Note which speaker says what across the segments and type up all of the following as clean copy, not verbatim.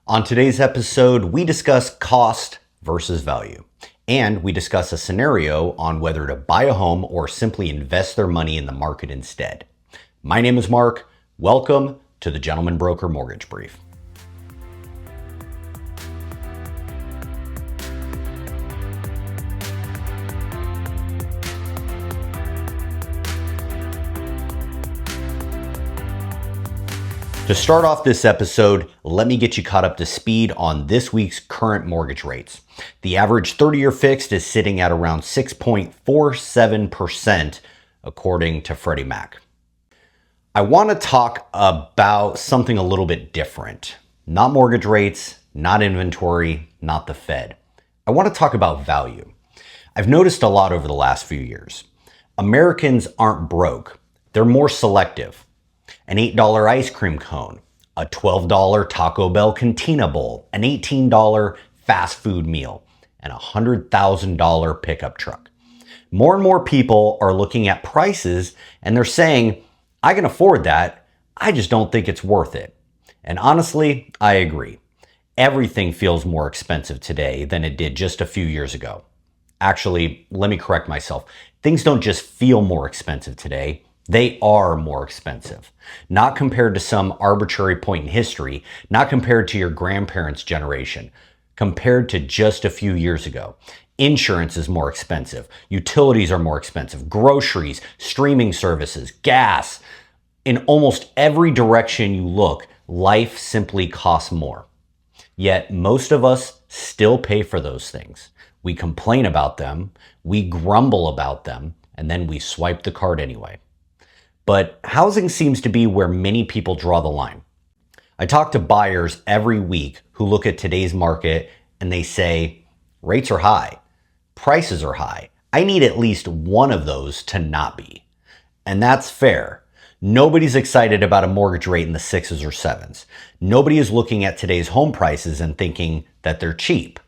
Speaker 1: On today's episode, we discuss cost versus value, and we discuss a scenario on whether to buy a home or simply invest their money in the market instead. My name is Mark. Welcome to the Gentleman Broker Mortgage Brief. To start off this episode, let me get you caught up to speed on this week's current mortgage rates. The average 30-year fixed is sitting at around 6.47% according to Freddie Mac. I want to talk about something a little bit different. Not mortgage rates, not inventory, not the Fed. I want to talk about value. I've noticed a lot over the last few years. Americans aren't broke. They're more selective. An $8 ice cream cone, a $12 Taco Bell Cantina Bowl, an $18 fast food meal, and a $100,000 pickup truck. More and more people are looking at prices and they're saying, I can afford that, I just don't think it's worth it. And honestly, I agree. Everything feels more expensive today than it did just a few years ago. Actually, let me correct myself. Things don't just feel more expensive today. They are more expensive, not compared to some arbitrary point in history, not compared to your grandparents' generation, compared to just a few years ago. Insurance is more expensive. Utilities are more expensive. Groceries, streaming services, gas. In almost every direction you look, life simply costs more. Yet most of us still pay for those things. We complain about them, we grumble about them, and then we swipe the card anyway. But housing seems to be where many people draw the line. I talk to buyers every week who look at today's market and they say, rates are high, prices are high. I need at least one of those to not be. And that's fair. Nobody's excited about a mortgage rate in the 6s or 7s. Nobody is looking at today's home prices and thinking that they're cheap.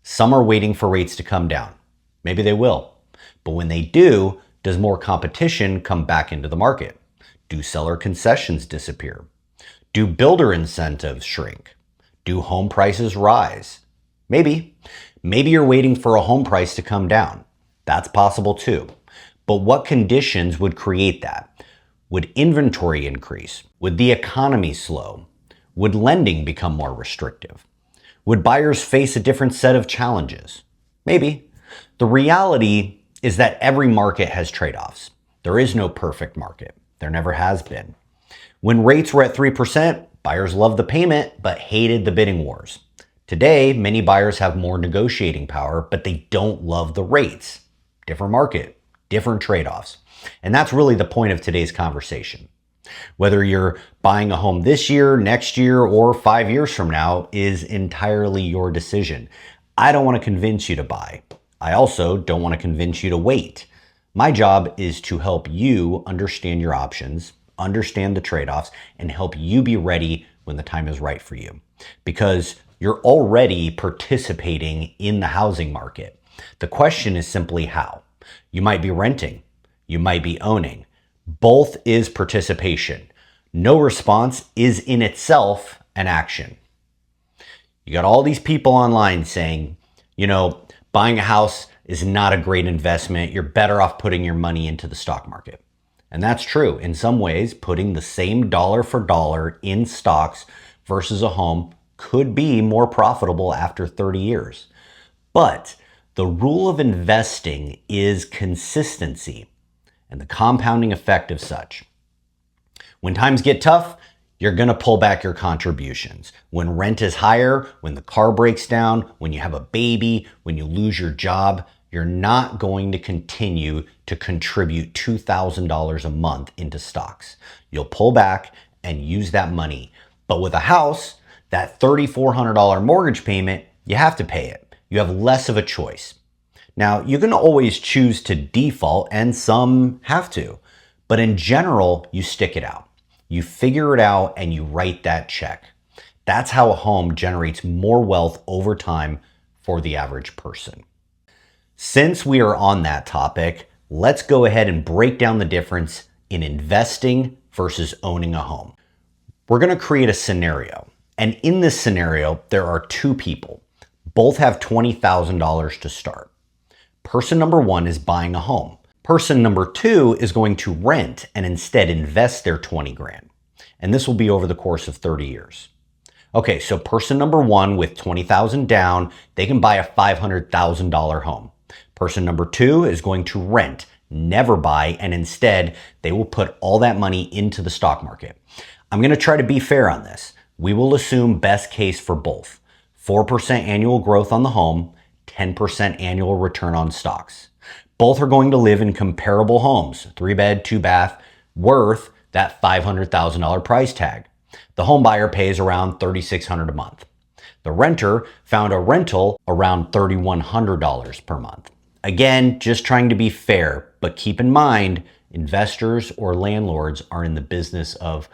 Speaker 1: Some are waiting for rates to come down. Maybe they will. But when they do, does more competition come back into the market? Do seller concessions disappear? Do builder incentives shrink? Do home prices rise? Maybe. Maybe you're waiting for a home price to come down. That's possible too. But what conditions would create that? Would inventory increase? Would the economy slow? Would lending become more restrictive? Would buyers face a different set of challenges? Maybe. The reality is that every market has trade-offs. There is no perfect market. There never has been. When rates were at 3%, buyers loved the payment but hated the bidding wars. Today, many buyers have more negotiating power, but they don't love the rates. Different market, different trade-offs. And that's really the point of today's conversation. Whether you're buying a home this year, next year, or 5 years from now is entirely your decision. I don't want to convince you to buy. I also don't want to convince you to wait. My job is to help you understand your options, understand the trade-offs, and help you be ready when the time is right for you. Because you're already participating in the housing market. The question is simply how. You might be renting. You might be owning. Both is participation. No response is in itself an action. You got all these people online saying, buying a house is not a great investment. You're better off putting your money into the stock market. And that's true. In some ways, putting the same dollar for dollar in stocks versus a home could be more profitable after 30 years. But the rule of investing is consistency and the compounding effect of such. When times get tough, you're going to pull back your contributions. When rent is higher, when the car breaks down, when you have a baby, when you lose your job, you're not going to continue to contribute $2,000 a month into stocks. You'll pull back and use that money. But with a house, that $3,400 mortgage payment, you have to pay it. You have less of a choice. Now, you're going to always choose to default, and some have to. But in general, you stick it out. You figure it out and you write that check. That's how a home generates more wealth over time for the average person. Since we are on that topic, let's go ahead and break down the difference in investing versus owning a home. We're going to create a scenario. And in this scenario, there are two people. Both have $20,000 to start. Person number one is buying a home. Person number two is going to rent and instead invest their 20 grand. And this will be over the course of 30 years. Okay, so person number one with 20,000 down, they can buy a $500,000 home. Person number two is going to rent, never buy, and instead they will put all that money into the stock market. I'm going to try to be fair on this. We will assume best case for both. 4% annual growth on the home, 10% annual return on stocks. Both are going to live in comparable homes, 3-bed, 2-bath, worth that $500,000 price tag. The home buyer pays around $3,600 a month. The renter found a rental around $3,100 per month. Again, just trying to be fair, but keep in mind, investors or landlords are in the business of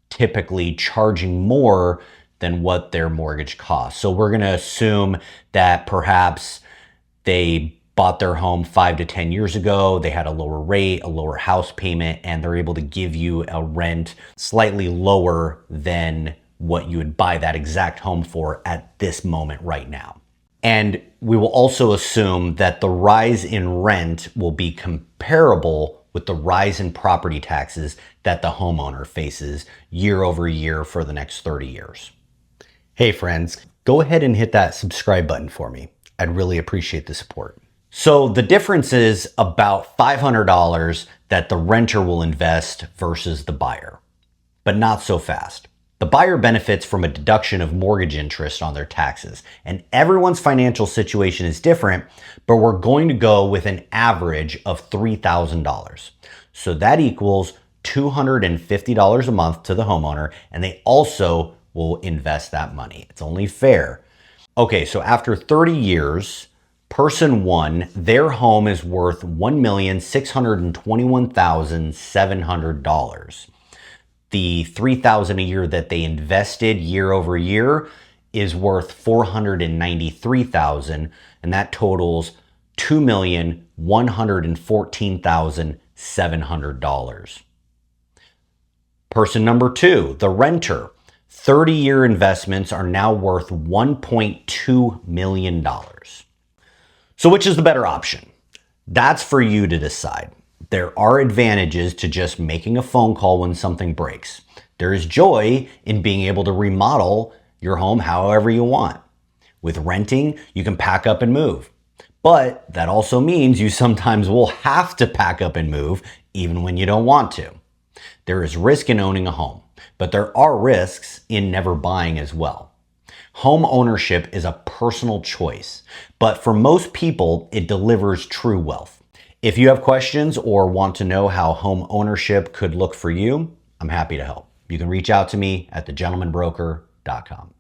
Speaker 1: typically charging more than what their mortgage costs. So we're going to assume that perhaps they bought their home 5 to 10 years ago, they had a lower rate, a lower house payment, and they're able to give you a rent slightly lower than what you would buy that exact home for at this moment right now. And we will also assume that the rise in rent will be comparable with the rise in property taxes that the homeowner faces year over year for the next 30 years. Hey friends, go ahead and hit that subscribe button for me. I'd really appreciate the support. So the difference is about $500 that the renter will invest versus the buyer, but not so fast. The buyer benefits from a deduction of mortgage interest on their taxes, and everyone's financial situation is different, but we're going to go with an average of $3,000. So that equals $250 a month to the homeowner, and they also will invest that money. It's only fair. Okay, so after 30 years, person one, their home is worth $1,621,700. The $3,000 a year that they invested year over year is worth $493,000, and that totals $2,114,700. Person number two, the renter, 30-year investments are now worth $1.2 million. So which is the better option? That's for you to decide. There are advantages to just making a phone call when something breaks. There is joy in being able to remodel your home however you want. With renting, you can pack up and move. But that also means you sometimes will have to pack up and move even when you don't want to. There is risk in owning a home, but there are risks in never buying as well. Home ownership is a personal choice, but for most people, it delivers true wealth. If you have questions or want to know how home ownership could look for you, I'm happy to help. You can reach out to me at thegentlemanbroker.com.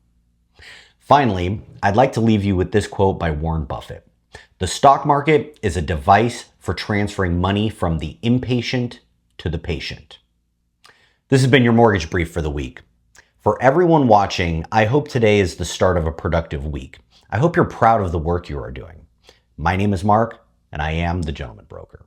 Speaker 1: Finally, I'd like to leave you with this quote by Warren Buffett. The stock market is a device for transferring money from the impatient to the patient. This has been your mortgage brief for the week. For everyone watching, I hope today is the start of a productive week. I hope you're proud of the work you are doing. My name is Mark, and I am the Gentleman Broker.